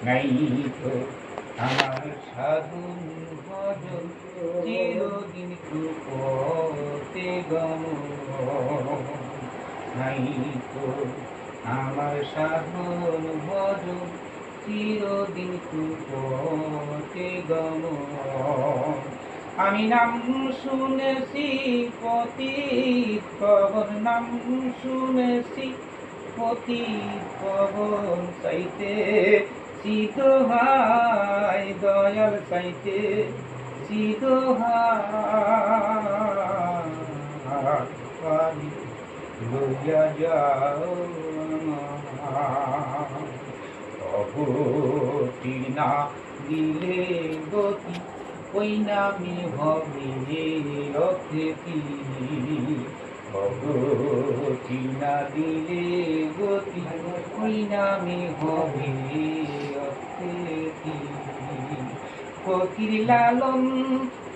নাই তো আমার সাধন ভজন চিরদিন কূপতে গমন। নাই তো আমার সাধন ভজন চিরদিন কূপতে গমন। আমি নাম শুনেছি পতিত পাবন, নাম শুনেছি পতিত পাবন, চাইতে চিদহাই দয়াল, চাইতে চিদহাই লইয়া যাও অগতি না দিলে গতি, ওই নামে হবে অকৃতি। অগতি না দিলে গতি, ওই নামে হবে অকৃতি। ফকির লালন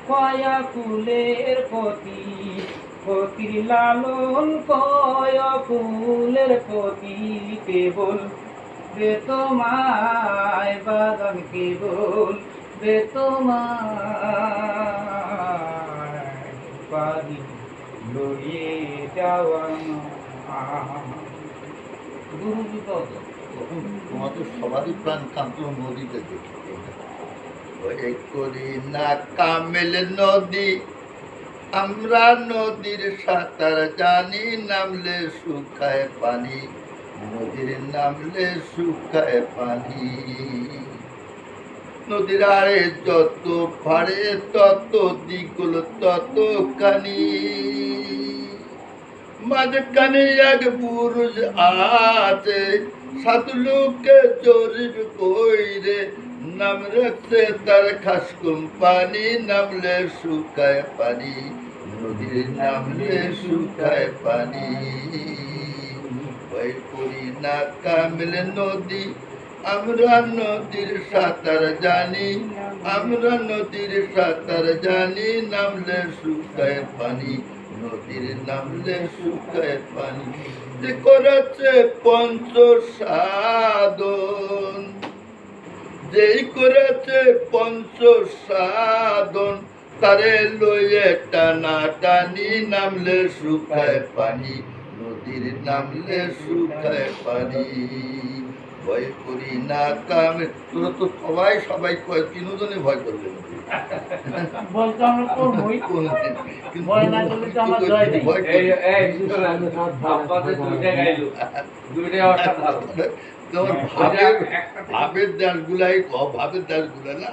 কয়া কুলের পতি, ফকির লালন কয়া কুলের পতি, কেবল বেতমায় বাগান, কেবল বেতমায় পারি লড়িয়ে যাওয়া। গুরুজি কত তোমার তো সবারই প্রাণ কান্ত নদীতে দেখি করি না কামেল নদী, আমরা নদীর সাঁতার জানি, নামলে শুকায় পানি, নদীর নামলে শুকায় পানি। নদীর আড়ে যত পারে তত দ্বিগুল তত কানি, মাঝখানে এক পুরুষ আছে, সাত লোকে জরিপ কইরে, নাম রাখছে তার খাস কোম্পানি, নামলে শুকায় পানি, নদীর নামলে শুকায় পানি। ভয় করি না কামেল নদী, আমরা নদীর সাঁতার জানি, আমরা নদীর সাঁতার জানি, নামলে শুকায় পানি, নদীর নামলে শুকায় পানি। যে করেছে পঞ্চ সাধন, যেই করেছে পঞ্চ সাধন, তারে লইয়ে টানা টানি, নামলে শুকায় পানি, নদীর নামলে শুকায় পানি। ভয় করি না কামে, তোরা তো সবাই সবাই কয়, তিনজনে ভয় করবে বলতো আমরা করবই, ভয় না করলে তো আমার জয় নেই। ভাবের দেশগুলাই ভাবের দেশগুলা না,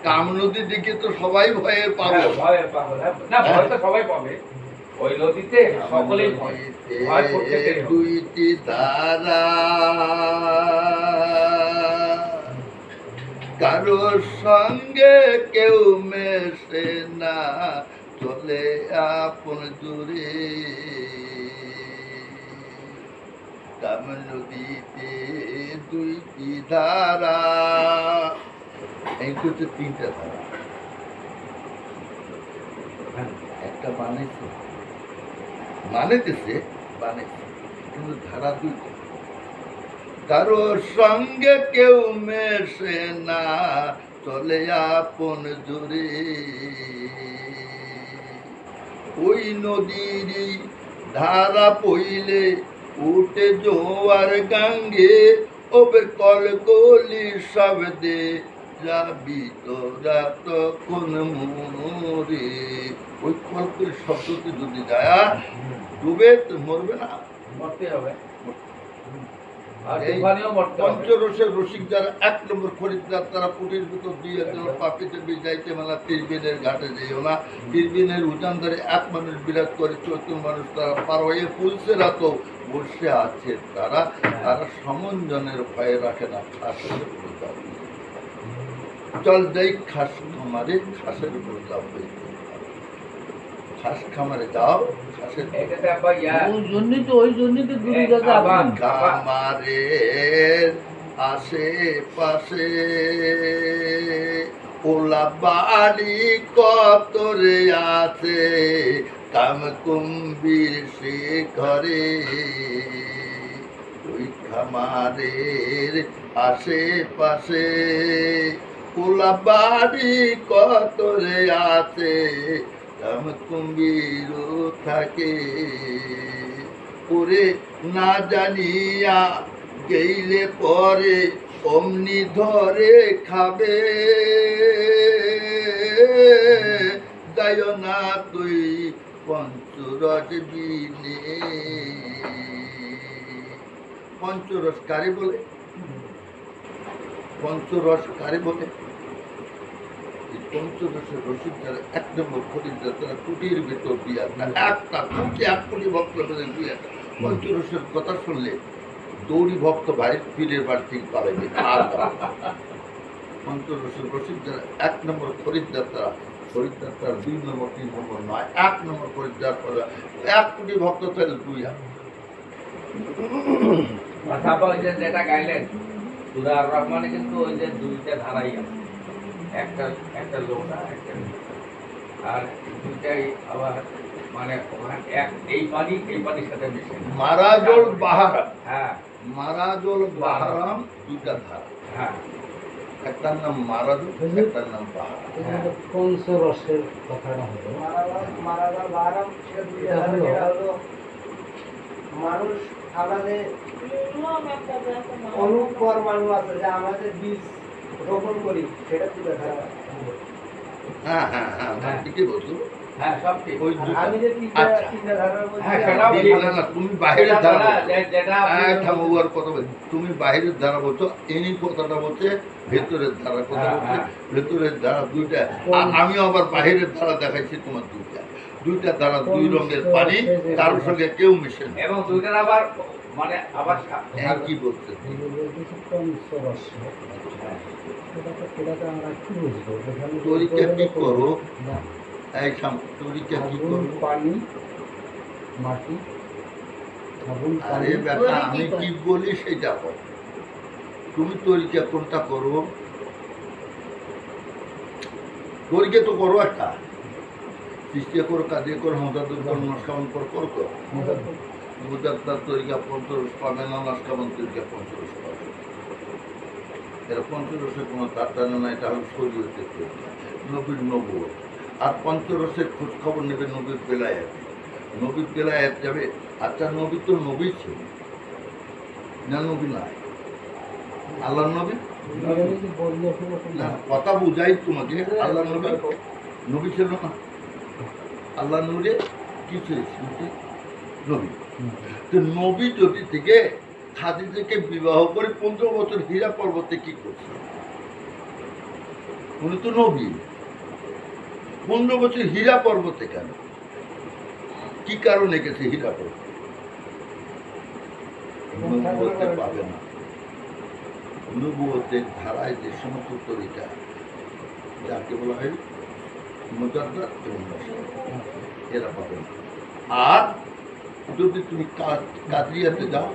কাম নদীর দিকে তো সবাই ভয়ে পাবে, ভয়ের পাগল না, ভয় তো সবাই পাবে। ওই নদীতে সকলেই ভয়, ভয় করতে দুইটি ধারা, কারোর সঙ্গে কেউ মেশে না, চলে আপন দূরে। কাম নদীতে দুইটি ধারা, এই হচ্ছে তিনটা ধারা, একটা বানাইছে বানাইতেছে বানাইছে, কিন্তু ধারা দুইটা। কারোর সঙ্গে কেউ মেশে না, চলে আপন জোরে। ওই নদীর ধারা পইলে উঠে জোয়ার গাঙ্গে, ওবে কলকলি শব্দে যাবি তোরা তখন মরে। ওই কলকলি শব্দতে যদি যায় ডুবে তো মরবে না, মরতে হবে। পঞ্চরসের রসিক যারা 1 নম্বর খরিদ্দার, তারা পুটির ভিতর দিয়ে পাপিতে যাইতে মেলা তীরবিনের ঘাটে যেও না, তীরবিনের উজান ধরে এক মানুষ বিরাট করে, 14 মানুষ তারা পার হয়ে পুলসেরা তো বসে আছে, তারা তারা সমঞ্জনের ভয়ে রাখে না, খাসের উপর যাও, চল যাই খাস খামারে, খাসের উপর যাও, খাস খামারে যাও, খামারের আশেপাশে ওলা বাড়ি কত রে আছে, কাম কুম্ভীর সে ঘরে। ওই খামার খামারের আশেপাশে কোলা বাড়ি কত রে আছে কুম্ভীরও থাকে ওরে না জানিয়া গেইলে পরে অমনি ধরে খাবে যায় না তুই পঞ্চরস বিনে পঞ্চরস কারে বলে পঞ্চরস কারে বলে পঞ্চরসের রসিদ যারা এক নম্বর খরিদ্দার তারা কুটির ভেতর দিয়া একটা কুটি এক কোটি ভক্ত দুই একটা পঞ্চরসের কথা শুনলে দৌড়ি ভক্ত ভাই পীরের বাড়ি থেকে পালাইবে আর পঞ্চরসের রসিদ যারা এক নম্বর খরিদ্দার তারা দুই নম্বর তিন নম্বর নয় এক নম্বর খরিদ্দার এক কোটি ভক্ত তাহলে দুই তারপর ওই যে যেটা গাইলেন সুরার রহমানে কিন্তু ওই যে দুইটা ধারাই আছে একটা লোটা একটা আর দুইটাই আবার মানে এই পানির সাথে মিশে মারাজল বাহারাম হ্যাঁ মারাজল বাহারাম দুইটা ধারা হ্যাঁ একটার নাম মারাজল একটার নাম বাহারাম পঞ্চরসের কথাটা হলো মানুষ আমাদের অনুপ পরমাণু আছে যে আমাদের বীজ রোপণ করি সেটা তুলে ধরা হ্যাঁ হ্যাঁ হ্যাঁ ঠিকই বলছো হ্যাঁ সব ঠিক ওই আমি যে আচ্ছা। তিনটা ধারা বলছি হ্যাঁ, সেটাও ঠিক। না, না, তুমি বাইরের ধারা বলছো। যেটা থামো আর কথা বলছি তুমি বাইরের ধারা বলছো এই কথাটা বলছে ভেতরের ধারা কথা হ্যাঁ, বলছে হ্যাঁ। ভেতরের ধারা দুইটা আর আমিও আবার বাইরের ধারা দেখাইছি তোমার দুইটা ধারা দুই রঙের পানি কারোর সঙ্গে কেউ মিশে না এবং দুইটার আবার মানে আবার হ্যাঁ কি বলছে পঞ্চরস এটাকে আমরা কি বুঝবো তরিকা কি করো না, এই তরিকা কি আগুন, করো পানি মাটি আগুন আরে পানি বেটা আমি কি বলি সেটা বল তুমি তরিকা কোনটা করো তরিকা তো করো একটা সৃষ্টি করো কাজে করো মজাদুর করো নস্কামন করো করো তো মুজাদ্দার তরিকা পঞ্চরস পাবে না নস্কামন তরিকা পঞ্চরস পাবে এরা পঞ্চরসের কোনো তার জানে না এটা হলো শরীয়তে তরিকা নবীর নবুয়ত আর পঞ্চরসের খোঁজ খবর নেবে নবীর বেলায়েত নবীর বেলায়েত যাবে আচ্ছা নবী তো নবী ছিল না নবী নাই আল্লাহ নবী না কথা বুঝাই তোমাকে আল্লাহ নবী নবী ছিল না আল্লাহ নবী কি ছিল নবী তো নবী যদি থেকে খাদিজাকে বিবাহ করে 15 বছর হীরা পর্বতে কি করছে উনি তো নবী 15 বছর হীরা পর্বতে কেন কি কারণে গেছে হীরা পর্বত নবুয়তে পাবে না নবুয়তের ধারায় যে সমস্ত তরিকা যাকে বলা হয় মুজাদ্দাদ এবং নকশবন্দ, এরা পাবে না। আর যদি তুমি কাদরিয়াতে যাও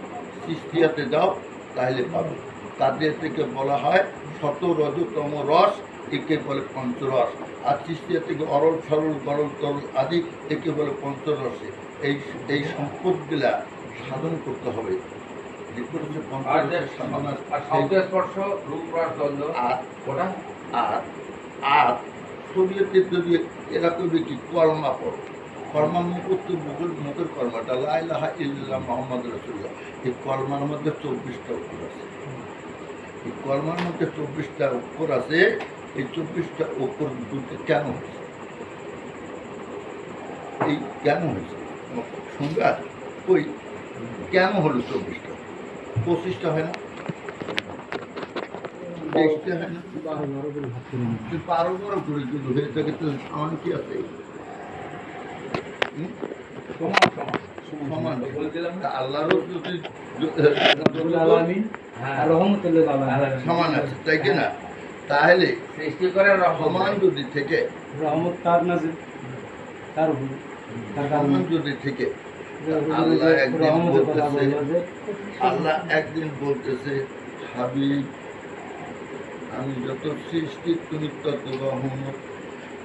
চিশতিয়াতে যাও তাহলে পাবে কাদরিয়া থেকে বলা হয় শত রজতম রস একে বলে পঞ্চরস আর চিশতিয়া থেকে অরল সরল গরল তরল আদি একে বলে পঞ্চরসে এই সম্পদগুলা সাধন করতে হবে যে করেছে পঞ্চরসের সাধনা আর শব্দ স্পর্শ রূপ রস গন্ধ আর ওটা আর আর শরীয়তের যদি এরা করবে কি কলমা পড়ো কলমা মুখের মুখের কলমাটা লা ইলাহা ইল্লাল্লাহ মুহাম্মাদুর রাসূলুল্লাহ এই কলমার মধ্যে 24টা অক্ষর আছে এই কলমার মধ্যে 24টা অক্ষর আছে এই 24টা অক্ষর দুটো কেন হয়েছে এই কেন হয়েছে শুনবে ওই কেন হলো 24টা 25টা হয় না 23টা হয় না পারো বড় করে কিন্তু হয়ে থাকে তো সমান কি আছে সমান বলছিলাম না আল্লাহরও যদি হ্যাঁ সমান আছে তাই কি না তাহলে সৃষ্টি করে সমান যদি থেকে রহমত তার নাজিল তার উপর সমান যদি থেকে আল্লাহ একদিন বলতেছে হাবিব আমি যত সৃষ্টি তুমি তত রহমত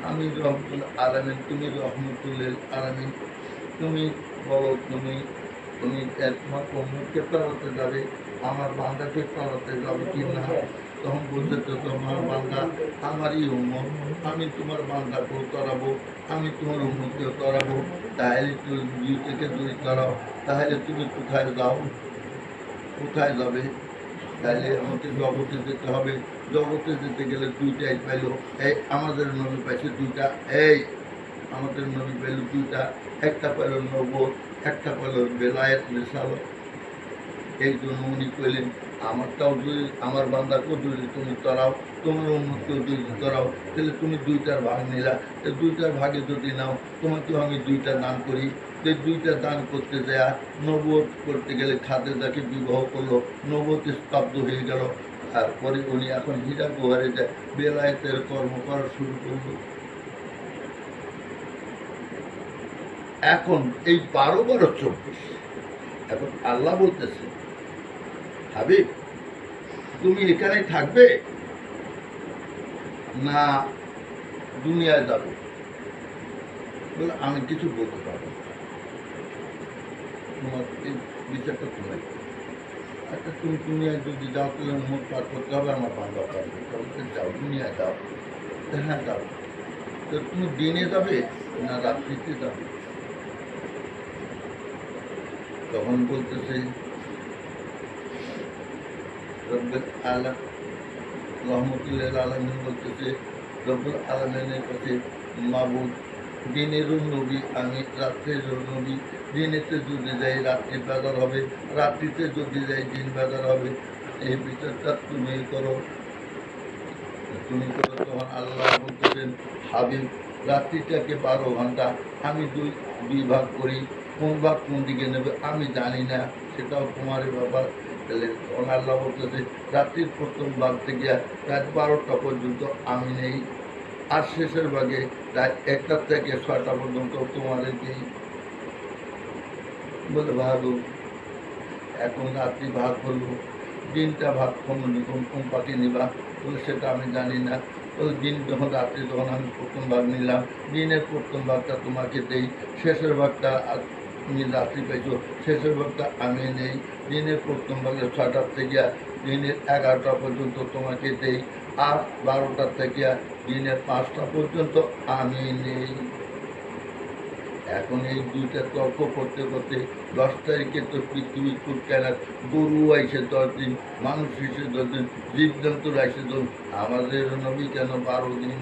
আমি রহমতুল আলামিন তুমি রহমতুল আলামিন তুমি বলো তুমি একমাত্র মুখে তাড়াতে যাবে আমার বান্দাকে চড়াতে যাবে কি না? তখন বলছে তো তোমার বান্দা আমারই উম্মত, আমি তোমার বান্দাকেও চড়াবো, আমি তোমার উম্মতকেও চড়াবো। তাহলে তুমি 2 থেকে 2 চড়াও, তাহলে তুমি কোথায় যাও? কোথায় যাবে? তাহলে আমাকে জগতে যেতে হবে। জগতে যেতে গেলে 2টাই পাইল। এই আমাদের নবী পাইছে 2টা। এই আমাদের নবী পাইল 2টা। একটা পাইল নবুয়ত, একটা পাইল বেলায়েত রিসালাত। এই জন্য উনি কইলেন আমারটাও যদি আমার বান্দাকেও যদি তুমি তরাও, তোমার উন্মতকেও যদি তরাও, তাহলে তুমি 2টার ভাগ নিলা। এই 2টার ভাগে যদি নাও, তোমাকেও আমি 2টা দান করি। এই 2টা দান করতে যায় নবুয়ত করতে গেলে খাদেজাকে বিবাহ করলো, নবুয়ত স্তব্ধ হয়ে গেল। তারপরে উনি এখন হীরা গুহারে যায় বেলায়েতের কর্ম করা শুরু করলো। এখন এই 12-12-24 এখন আল্লাহ বলতেছে হাবিব তুমি এখানে থাকবে না দুনিয়ায় যাবে? বলে আমি কিছু বলতে পারবো না, তোমার এই বিচারটা তোমার। আচ্ছা তুমি দুনিয়ায় যদি যাও তাহলে মুখ পার করতে হবে, আমার বান্ধব পার করতে হবে। যাও দুনিয়ায় যাও। হ্যাঁ যাও। তো তুমি দিনে যাবে না রাত্রিতে যাবে? তখন বলতেছে রব্বুল আলামিন রহমতুল্লাহ আলামিন বলতেছে রব্বুল আলামিনের কাছে মাবুদ দিনেরও নবী আমি, রাত্রেরও নবী। দিনেতে যদি যাই রাত্রি বাজার হবে, রাত্রিতে যদি যাই দিন বাজার হবে। এই বিচারটা তুমি করো, তুমি করো। তখন আল্লাহ বলতেছেন হাবিব রাত্রিটাকে 12 ঘন্টা আমি দুই ভাগ করি, কোন ভাগ কোন দিকে নেবে আমি জানি না, সেটাও তোমার ব্যাপার। তাহলে তখন আল্লাহ বলতেছে রাত্রির প্রথম ভাগ থেকে রাত 12টা পর্যন্ত আমি নেই, আর শেষের ভাগে রাত 1টা থেকে 6টা পর্যন্ত তোমাদেরকেই। বলে ভালো, এখন রাত্রি ভাগ হলো, দিনটা ভাগ কোন পাখি নিবা? বলে সেটা আমি জানি না। বলে দিন যখন রাত্রি তখন আমি প্রথম ভাগ নিলাম, দিনের প্রথম ভাগটা তোমাকে দেই, শেষের ভাগটা তুমি রাত্রি পেয়েছো, শেষের ভাগটা আমি নেই। দিনের প্রথম ভাগে 6টার থেকে দিনের 11টা পর্যন্ত তোমাকে দেই, আর 12টার থেকে দিনের 5টা পর্যন্ত আমি নেই। এখন এই 2টা তর্ক করতে করতে 10 তারিখে তো পৃথিবী খুব কেনা, গরু আইসে 10 দিন, মানুষ এসে 10 দিন, জীবজন্তুর আইসে 10 দিন। আমাদের নবী কেন 12 দিন?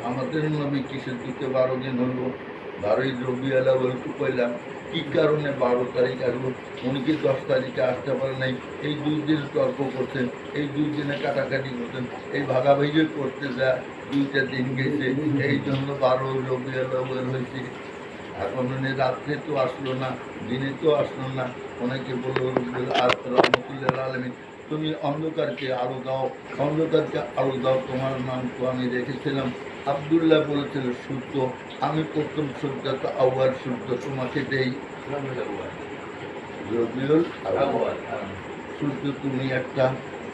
আমাদের নবী কিসের দিকে 12 দিন হলো? 12ই রবিউল আউয়াল কইলাম, কি কারণে 12 তারিখ আসবো? উনি কি 10 তারিখে আসতে পারে নাই? এই 2 দিন তর্ক করতেন, এই 2 দিনে কাটাকাটি করতেন, এই ভাগাভাগি করতে যা 2টা দিন গেছে, এই জন্য 12 রবিউল আউয়াল হয়েছে। এখন উনি রাত্রে তো আসলো না, দিনে তো আসলো না। অনেকে বললো রহমতুল্লাহ আলামিন তুমি অন্ধকারকে আলো দাও, অন্ধকারকে আলো দাও, তোমার নাম তো আমি রেখেছিলাম আব্দুল্লাহ বলেছিল সূর্য, আমি প্রথম সূর্যটা আউয়াল সূর্য তোমাকে দেই, রবিউল আউয়াল সূর্য তুমি একটা।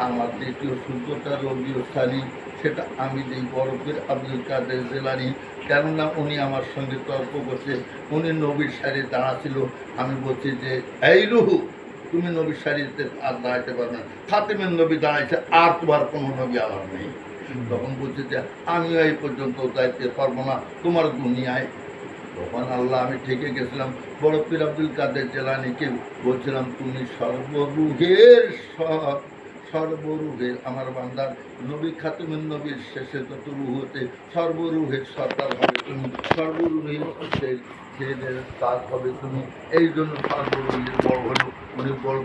আমার দ্বিতীয় সূর্যটা রবিউল সানি, সেটা আমি দিই বরফের আব্দুল কাদের জেলানি। কেননা উনি আমার সঙ্গে তর্ক করছে, উনি নবীর সারি দাঁড়াছিল। আমি বলছি যে এই রুহু তুমি নবীর সারিতে আর দাঁড়াইতে পারবে না, খাতেমের নবী দাঁড়াইছে, আর তোমার কোনো নবী আমার নেই। তখন বলছে যে আমিও এই পর্যন্ত যাইতে পারবো না তোমার দুনিয়ায়। তখন আল্লাহ আমি ঠেকে গেছিলাম, বড় পীর আব্দুল কাদের জেলানিকে বলছিলাম তুমি সর্বরুহের আমার বান্দার নবী খাতেমের নবীর শেষে যত রুহতে সর্বরুহের সরকার হবে তুমি, সর্বরুহের ছেলের কাজ হবে তুমি। এই জন্য সর্বরুহের বড় হলো উনি বড়